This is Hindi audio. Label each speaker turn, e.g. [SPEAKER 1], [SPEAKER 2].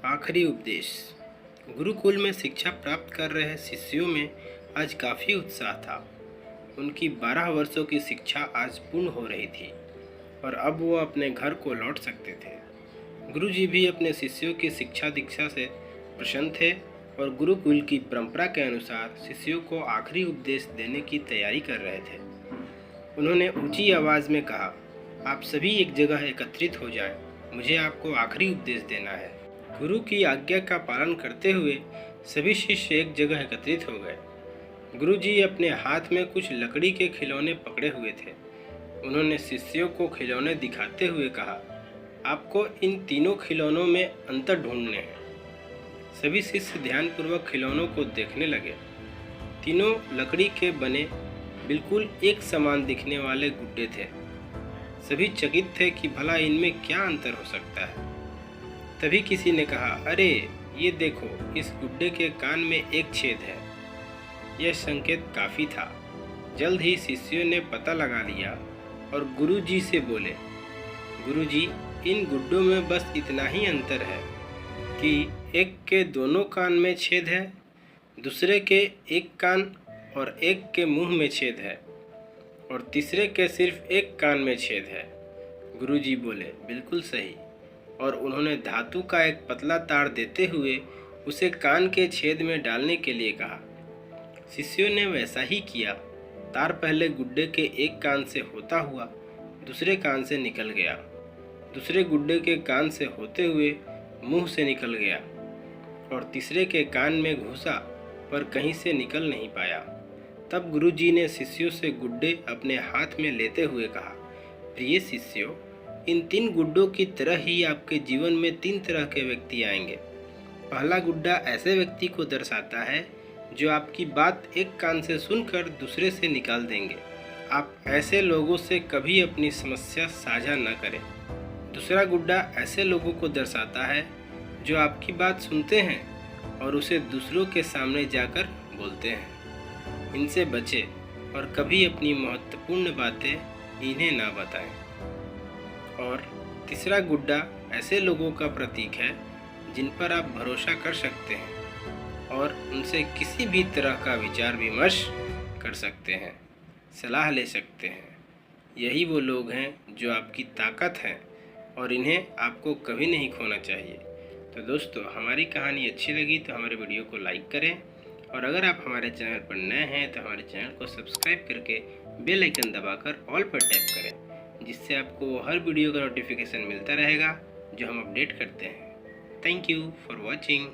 [SPEAKER 1] आखिरी उपदेश। गुरुकुल में शिक्षा प्राप्त कर रहे शिष्यों में आज काफ़ी उत्साह था। उनकी 12 वर्षों की शिक्षा आज पूर्ण हो रही थी और अब वो अपने घर को लौट सकते थे। गुरुजी भी अपने शिष्यों की शिक्षा दीक्षा से प्रसन्न थे और गुरुकुल की परंपरा के अनुसार शिष्यों को आखिरी उपदेश देने की तैयारी कर रहे थे। उन्होंने ऊंची आवाज़ में कहा, आप सभी एक जगह एकत्रित हो जाएं, मुझे आपको आखिरी उपदेश देना है। गुरु की आज्ञा का पालन करते हुए सभी शिष्य एक जगह एकत्रित हो गए। गुरुजी अपने हाथ में कुछ लकड़ी के खिलौने पकड़े हुए थे। उन्होंने शिष्यों को खिलौने दिखाते हुए कहा, आपको इन तीनों खिलौनों में अंतर ढूंढने हैं। सभी शिष्य ध्यानपूर्वक खिलौनों को देखने लगे। तीनों लकड़ी के बने बिल्कुल एक समान दिखने वाले गुड्डे थे। सभी चकित थे कि भला इनमें क्या अंतर हो सकता है। तभी किसी ने कहा, अरे ये देखो, इस गुड्डे के कान में एक छेद है। यह संकेत काफ़ी था। जल्द ही शिष्यों ने पता लगा लिया और गुरुजी से बोले, गुरुजी, इन गुड्डों में बस इतना ही अंतर है कि एक के दोनों कान में छेद है, दूसरे के एक कान और एक के मुंह में छेद है और तीसरे के सिर्फ एक कान में छेद है। गुरुजी बोले, बिल्कुल सही। और उन्होंने धातु का एक पतला तार देते हुए उसे कान के छेद में डालने के लिए कहा। शिष्यों ने वैसा ही किया। तार पहले गुड्डे के एक कान से होता हुआ दूसरे कान से निकल गया, दूसरे गुड्डे के कान से होते हुए मुंह से निकल गया और तीसरे के कान में घुसा पर कहीं से निकल नहीं पाया। तब गुरुजी ने शिष्यों से गुड्डे अपने हाथ में लेते हुए कहा, प्रिय शिष्यों, इन 3 गुड्डों की तरह ही आपके जीवन में 3 तरह के व्यक्ति आएंगे। पहला गुड्डा ऐसे व्यक्ति को दर्शाता है जो आपकी बात एक कान से सुनकर दूसरे से निकाल देंगे। आप ऐसे लोगों से कभी अपनी समस्या साझा न करें। दूसरा गुड्डा ऐसे लोगों को दर्शाता है जो आपकी बात सुनते हैं और उसे दूसरों के सामने जाकर बोलते हैं। इनसे बचें और कभी अपनी महत्वपूर्ण बातें इन्हें ना बताएं। और तीसरा गुड्डा ऐसे लोगों का प्रतीक है जिन पर आप भरोसा कर सकते हैं और उनसे किसी भी तरह का विचार विमर्श कर सकते हैं, सलाह ले सकते हैं। यही वो लोग हैं जो आपकी ताकत हैं और इन्हें आपको कभी नहीं खोना चाहिए। तो दोस्तों, हमारी कहानी अच्छी लगी तो हमारे वीडियो को लाइक करें और अगर आप हमारे चैनल पर नए हैं तो हमारे चैनल को सब्सक्राइब करके बेल आइकन दबाकर ऑल पर टैप करें, जिससे आपको हर वीडियो का नोटिफिकेशन मिलता रहेगा जो हम अपडेट करते हैं। Thank you for watching.